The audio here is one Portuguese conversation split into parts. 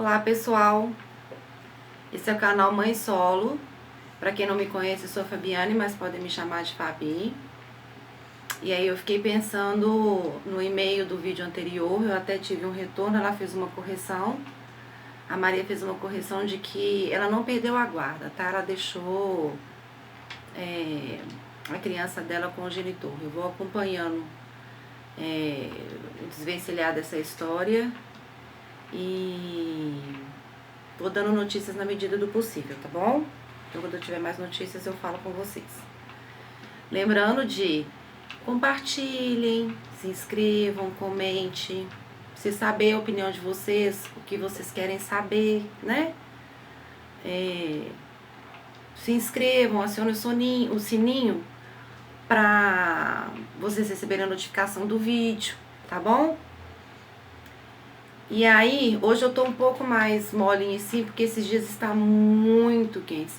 Olá pessoal, esse é o canal Mãe Solo. Para quem não me conhece, eu sou a Fabiane, mas podem me chamar de Fabi. E aí eu fiquei pensando no e-mail do vídeo anterior, eu até tive um retorno, ela fez uma correção. A Maria fez uma correção de que ela não perdeu a guarda, tá? Ela deixou a criança dela com o genitor. Eu vou acompanhando o desvencilhar dessa história e vou dando notícias na medida do possível, tá bom? Então, quando eu tiver mais notícias, eu falo com vocês. Lembrando de compartilhem, se inscrevam, comente. Se saber a opinião de vocês, o que vocês querem saber, né? Se inscrevam, acionem o sininho para vocês receberem a notificação do vídeo, tá bom? E aí, hoje eu tô um pouco mais molinha assim, porque esses dias estão muito quentes,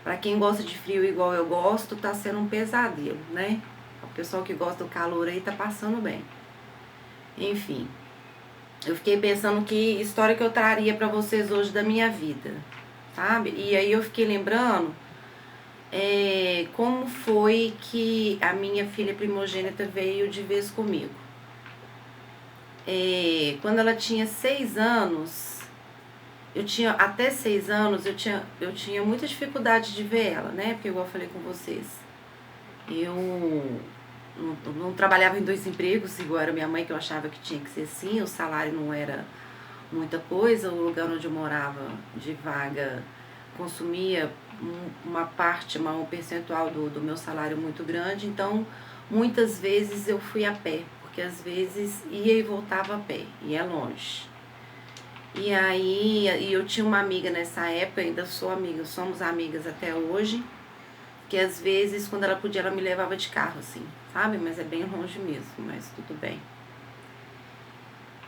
Pra quem gosta de frio igual eu gosto, tá sendo um pesadelo, né? O pessoal que gosta do calor aí tá passando bem. Enfim, eu fiquei pensando que história que eu traria pra vocês hoje da minha vida, sabe? E aí eu fiquei lembrando como foi que a minha filha primogênita veio de vez comigo. Quando ela tinha 6 anos, até 6 anos, eu tinha muita dificuldade de ver ela, né? Porque igual eu falei com vocês, eu não trabalhava em 2 empregos, igual era minha mãe, que eu achava que tinha que ser assim, o salário não era muita coisa, o lugar onde eu morava de vaga consumia um percentual do meu salário muito grande, então muitas vezes eu fui a pé, porque às vezes ia e voltava a pé, e é longe. E aí, eu tinha uma amiga nessa época, ainda sou amiga, somos amigas até hoje, que às vezes, quando ela podia, ela me levava de carro, assim, sabe? Mas é bem longe mesmo, mas tudo bem.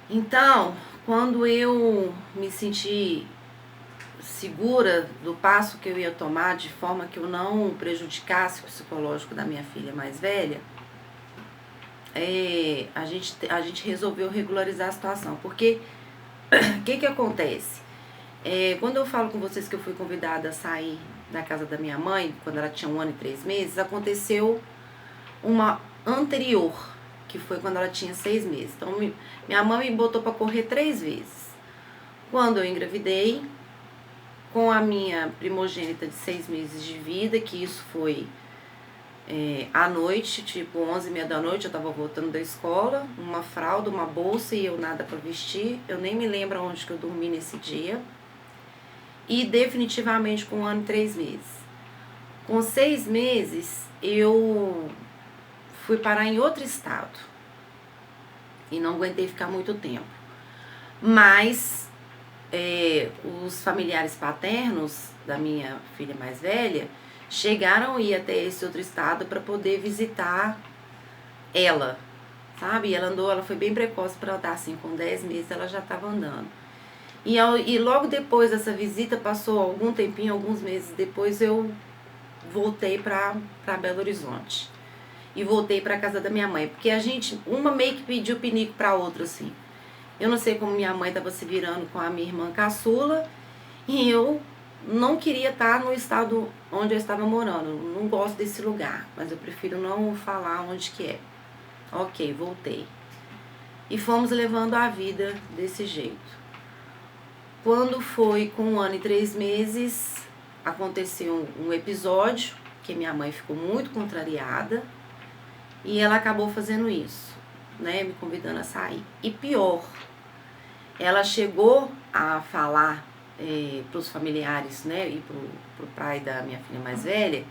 Então, quando eu me senti segura do passo que eu ia tomar, de forma que eu não prejudicasse o psicológico da minha filha mais velha, a gente resolveu regularizar a situação, porque o que acontece? Quando eu falo com vocês que eu fui convidada a sair da casa da minha mãe, quando ela tinha 1 ano e 3 meses, aconteceu uma anterior, que foi quando ela tinha 6 meses. Então, minha mãe me botou para correr 3 vezes. Quando eu engravidei, com a minha primogênita de 6 meses de vida, que isso foi à noite, tipo 11h30 da noite, eu tava voltando da escola, uma fralda, uma bolsa e eu nada pra vestir. Eu nem me lembro onde que eu dormi nesse dia. E definitivamente com 1 ano e 3 meses. Com 6 meses, eu fui parar em outro estado. E não aguentei ficar muito tempo. Mas os familiares paternos da minha filha mais velha chegaram a ir até esse outro estado para poder visitar ela, sabe? Ela foi bem precoce para andar, assim, com 10 meses ela já estava andando. E logo depois dessa visita, passou algum tempinho, alguns meses depois, eu voltei para Belo Horizonte. E voltei para casa da minha mãe, porque uma meio que pediu pinico para outra, assim. Eu não sei como minha mãe estava se virando com a minha irmã caçula, e eu não queria estar no estado onde eu estava morando. Não gosto desse lugar, mas eu prefiro não falar onde que é. Ok, voltei. E fomos levando a vida desse jeito. Quando foi com 1 ano e 3 meses, aconteceu um episódio que minha mãe ficou muito contrariada e ela acabou fazendo isso, né, me convidando a sair. E pior, ela chegou a falar para os familiares, né, e pro pai da minha filha mais velha,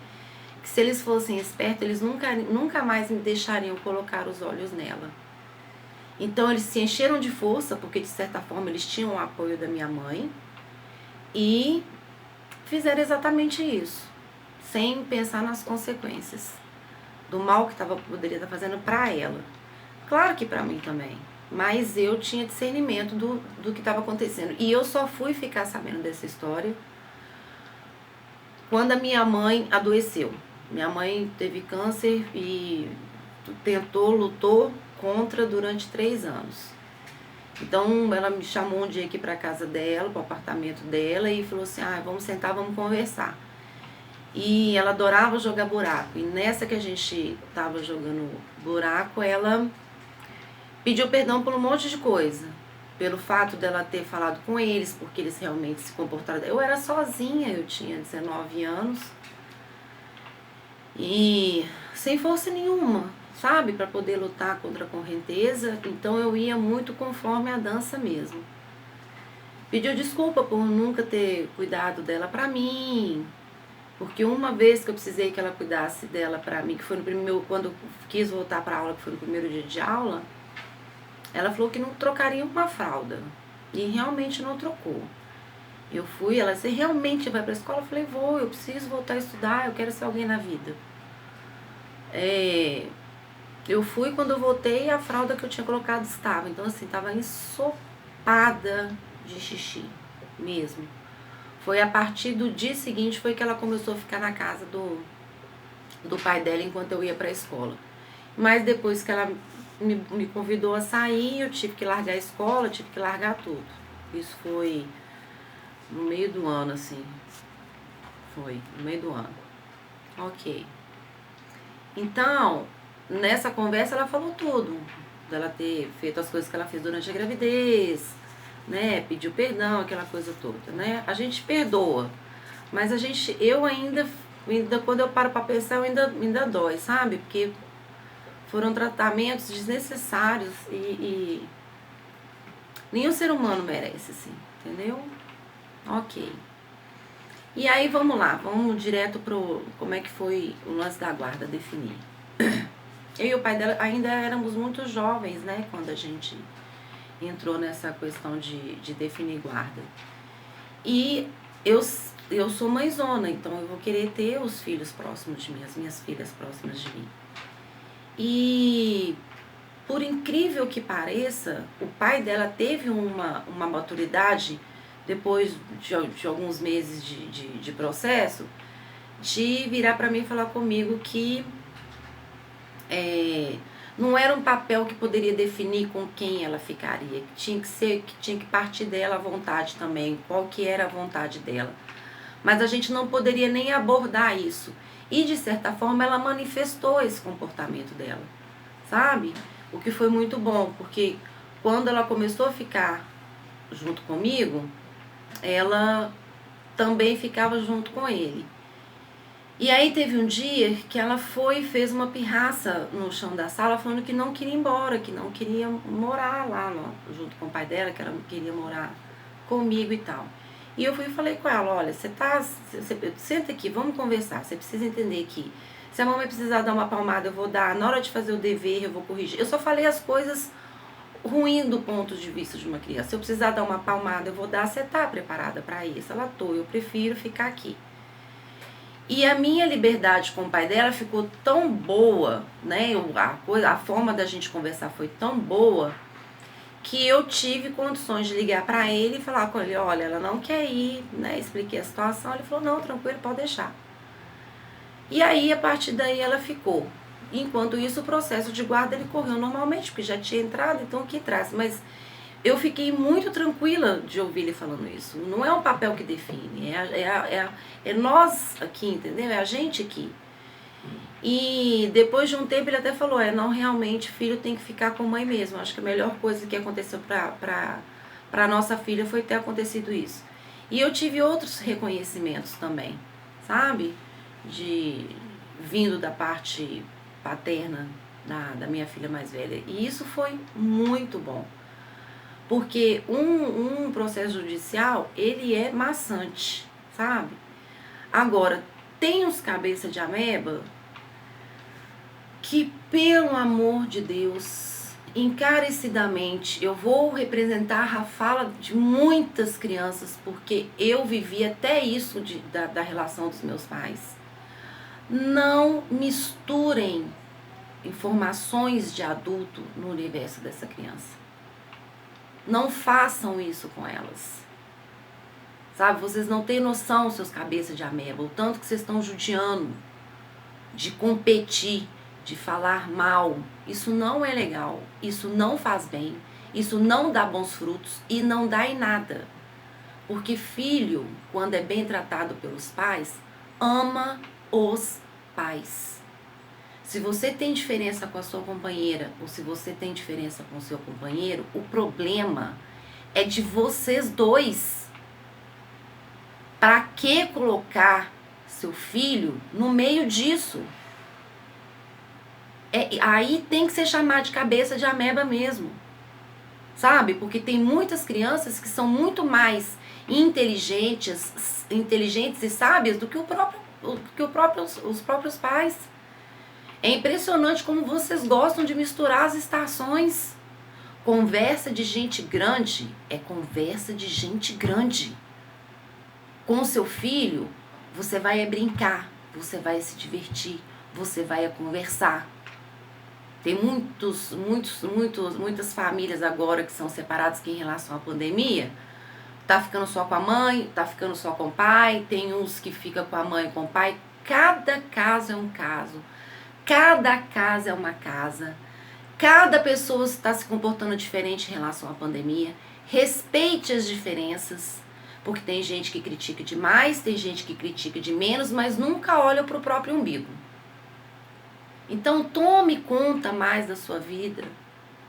que se eles fossem espertos, eles nunca mais me deixariam colocar os olhos nela. Então eles se encheram de força, porque de certa forma eles tinham o apoio da minha mãe, e fizeram exatamente isso, sem pensar nas consequências do mal que poderia estar fazendo para ela. Claro que para mim também, mas eu tinha discernimento do que estava acontecendo. E eu só fui ficar sabendo dessa história quando a minha mãe adoeceu. Minha mãe teve câncer e lutou contra durante 3 anos. Então ela me chamou um dia aqui pra casa dela, pro apartamento dela, e falou assim, vamos sentar, vamos conversar. E ela adorava jogar buraco. E nessa que a gente tava jogando buraco, ela pediu perdão por um monte de coisa. Pelo fato dela ter falado com eles, porque eles realmente se comportaram. Eu era sozinha, eu tinha 19 anos. E sem força nenhuma, sabe? Para poder lutar contra a correnteza. Então eu ia muito conforme a dança mesmo. Pediu desculpa por nunca ter cuidado dela pra mim. Porque uma vez que eu precisei que ela cuidasse dela pra mim, que foi no primeiro, quando eu quis voltar pra aula, que foi no primeiro dia de aula, ela falou que não trocaria uma fralda. E realmente não trocou. Eu fui, ela disse, realmente vai pra escola? Eu falei, vou, eu preciso voltar a estudar, eu quero ser alguém na vida. Eu fui, quando eu voltei, a fralda que eu tinha colocado estava. Então, assim, tava ensopada de xixi mesmo. Foi a partir do dia seguinte foi que ela começou a ficar na casa do pai dela enquanto eu ia pra escola. Mas depois que ela me convidou a sair, eu tive que largar a escola, tive que largar tudo. Isso foi no meio do ano, assim. Foi, no meio do ano. Ok. Então, nessa conversa ela falou tudo. Dela ter feito as coisas que ela fez durante a gravidez, né? Pediu perdão, aquela coisa toda, né? A gente perdoa. Mas eu ainda quando eu paro pra pensar, ainda dói, sabe? Porque foram tratamentos desnecessários e nenhum ser humano merece, assim, entendeu? Ok. E aí vamos lá, vamos direto pro como é que foi o lance da guarda definir. Eu e o pai dela ainda éramos muito jovens, né, quando a gente entrou nessa questão de definir guarda. E eu sou mãezona, então eu vou querer ter os filhos próximos de mim, as minhas filhas próximas de mim. E por incrível que pareça, o pai dela teve uma maturidade, depois de alguns meses de processo, de virar para mim e falar comigo que não era um papel que poderia definir com quem ela ficaria, que tinha que partir dela a vontade também, qual que era a vontade dela. Mas a gente não poderia nem abordar isso. E de certa forma ela manifestou esse comportamento dela, sabe? O que foi muito bom, porque quando ela começou a ficar junto comigo, ela também ficava junto com ele. E aí teve um dia que ela foi e fez uma pirraça no chão da sala, falando que não queria ir embora, que não queria morar lá junto com o pai dela, que ela não queria morar comigo e tal. E eu fui e falei com ela, olha, você senta aqui, vamos conversar, você precisa entender que se a mamãe precisar dar uma palmada, eu vou dar, na hora de fazer o dever, eu vou corrigir. Eu só falei as coisas ruins do ponto de vista de uma criança. Se eu precisar dar uma palmada, eu vou dar, você tá preparada para isso? Ela tô, eu prefiro ficar aqui. E a minha liberdade com o pai dela ficou tão boa, né? A forma da gente conversar foi tão boa que eu tive condições de ligar para ele e falar com ele, olha, ela não quer ir, né? Expliquei a situação, ele falou, não, tranquilo, pode deixar. E aí, a partir daí, ela ficou. Enquanto isso, o processo de guarda, ele correu normalmente, porque já tinha entrado, então o que traz? Mas eu fiquei muito tranquila de ouvir ele falando isso. Não é um papel que define, é nós aqui, entendeu? É a gente aqui. E depois de um tempo ele até falou, não, realmente, filho tem que ficar com mãe mesmo. Acho que a melhor coisa que aconteceu pra nossa filha foi ter acontecido isso. E eu tive outros reconhecimentos também, sabe? Vindo da parte paterna da minha filha mais velha. E isso foi muito bom. Porque um processo judicial, ele é maçante, sabe? Agora, tem uns cabeça de ameba que, pelo amor de Deus, encarecidamente, eu vou representar a fala de muitas crianças, porque eu vivi até isso da relação dos meus pais. Não misturem informações de adulto no universo dessa criança. Não façam isso com elas. Sabe, vocês não têm noção, seus cabeças de ameba, o tanto que vocês estão judiando de competir, de falar mal. Isso não é legal, isso não faz bem, Isso não dá bons frutos e não dá em nada. Porque filho, quando é bem tratado pelos pais, ama os pais. Se você tem diferença com a sua companheira ou se você tem diferença com o seu companheiro, o problema é de vocês dois. Para que colocar seu filho no meio disso? Aí tem que ser chamado de cabeça de ameba mesmo. Sabe? Porque tem muitas crianças que são muito mais inteligentes e sábias do que os próprios pais. É impressionante como vocês gostam de misturar as estações. Conversa de gente grande é conversa de gente grande. Com o seu filho, você vai brincar, você vai se divertir, você vai conversar. Tem muitas famílias agora que são separadas que em relação à pandemia, tá ficando só com a mãe, tá ficando só com o pai, tem uns que ficam com a mãe e com o pai. Cada caso é um caso, cada casa é uma casa, cada pessoa está se comportando diferente em relação à pandemia. Respeite as diferenças, porque tem gente que critica demais, tem gente que critica de menos, mas nunca olha para o próprio umbigo. Então tome conta mais da sua vida,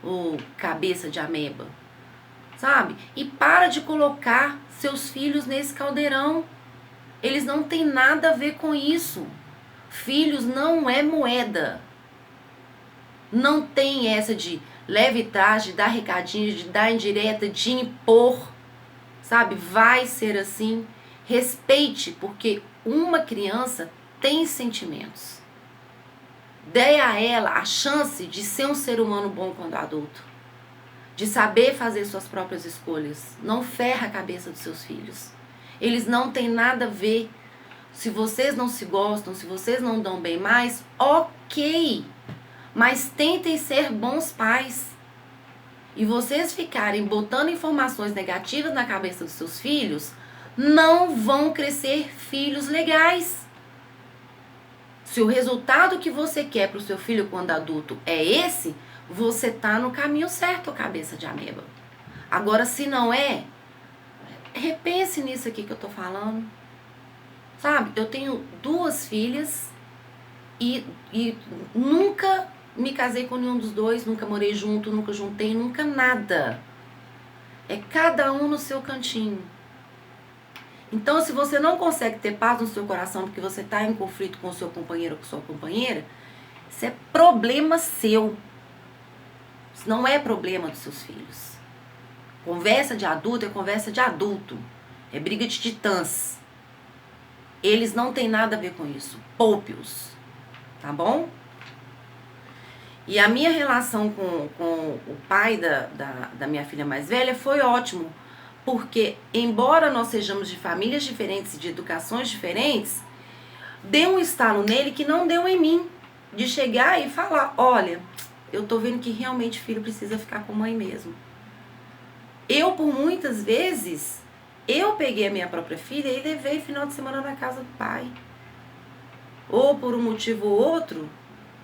ô cabeça de ameba, sabe? E para de colocar seus filhos nesse caldeirão. Eles não têm nada a ver com isso. Filhos não é moeda. Não tem essa de leve trás, de dar recadinho, de dar indireta, de impor, sabe? Vai ser assim. Respeite, porque uma criança tem sentimentos. Dê a ela a chance de ser um ser humano bom quando adulto. De saber fazer suas próprias escolhas. Não ferra a cabeça dos seus filhos. Eles não têm nada a ver. Se vocês não se gostam, se vocês não dão bem mais, ok. Mas tentem ser bons pais. E vocês ficarem botando informações negativas na cabeça dos seus filhos, não vão crescer filhos legais. Se o resultado que você quer para o seu filho quando adulto é esse, você tá no caminho certo, cabeça de ameba. Agora, se não é, repense nisso aqui que eu tô falando. Sabe, eu tenho 2 filhas e nunca me casei com nenhum dos dois, nunca morei junto, nunca juntei, nunca nada. É cada um no seu cantinho. Então, se você não consegue ter paz no seu coração porque você está em conflito com o seu companheiro ou com sua companheira, isso é problema seu. Isso não é problema dos seus filhos. Conversa de adulto é conversa de adulto. É briga de titãs. Eles não têm nada a ver com isso. Poupe-os. Tá bom? E a minha relação com o pai da minha filha mais velha foi ótimo. Porque, embora nós sejamos de famílias diferentes e de educações diferentes, deu um estalo nele que não deu em mim. De chegar e falar, olha, eu tô vendo que realmente filho precisa ficar com mãe mesmo. Eu, por muitas vezes, eu peguei a minha própria filha e levei final de semana na casa do pai. Ou por um motivo ou outro,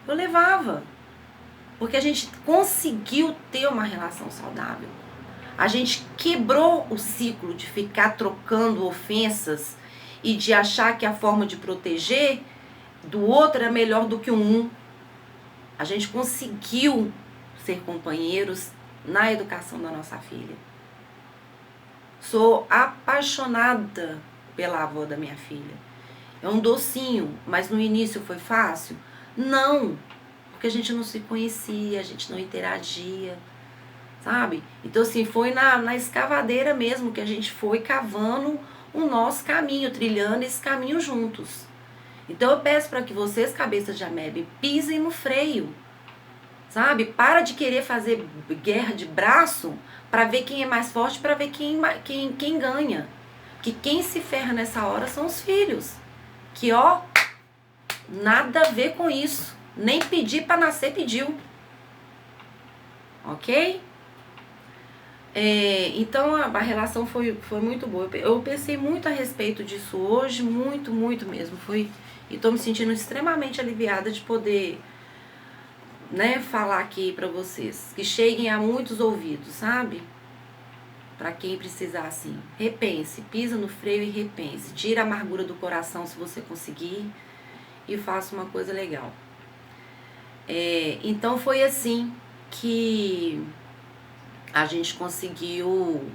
eu levava. Porque a gente conseguiu ter uma relação saudável. A gente quebrou o ciclo de ficar trocando ofensas e de achar que a forma de proteger do outro era melhor do que um. A gente conseguiu ser companheiros na educação da nossa filha. Sou apaixonada pela avó da minha filha. É um docinho, mas no início foi fácil? Não, porque a gente não se conhecia, a gente não interagia. Sabe? Então, assim, foi na escavadeira mesmo que a gente foi cavando o nosso caminho, trilhando esse caminho juntos. Então, eu peço para que vocês, cabeças de ameba, pisem no freio, sabe? Para de querer fazer guerra de braço para ver quem é mais forte, para ver quem ganha. Que quem se ferra nessa hora são os filhos. Que, ó, nada a ver com isso. Nem pedir para nascer pediu. Ok? Então a relação foi muito boa. Eu pensei muito a respeito disso hoje, muito mesmo. E tô me sentindo extremamente aliviada de poder né, falar aqui pra vocês, que cheguem a muitos ouvidos, sabe? Pra quem precisar, assim, repense, pisa no freio e repense, tira a amargura do coração se você conseguir e faça uma coisa legal. Então foi assim que a gente conseguiu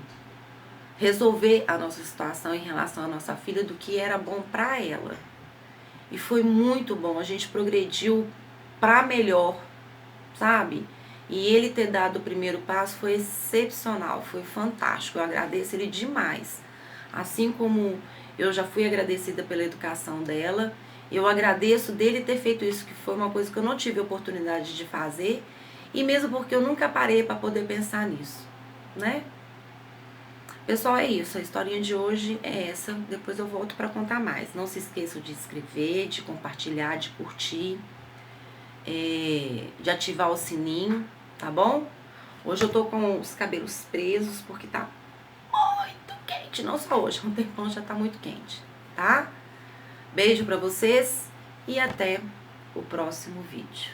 resolver a nossa situação em relação à nossa filha, do que era bom pra ela. E foi muito bom, a gente progrediu pra melhor, sabe? E ele ter dado o primeiro passo foi excepcional, foi fantástico. Eu agradeço ele demais. Assim como eu já fui agradecida pela educação dela, eu agradeço dele ter feito isso, que foi uma coisa que eu não tive oportunidade de fazer, e mesmo porque eu nunca parei para poder pensar nisso, né? Pessoal, é isso. A historinha de hoje é essa. Depois eu volto para contar mais. Não se esqueçam de inscrever, de compartilhar, de curtir, de ativar o sininho, tá bom? Hoje eu tô com os cabelos presos porque tá muito quente. Não só hoje, um tempão já tá muito quente, tá? Beijo pra vocês e até o próximo vídeo.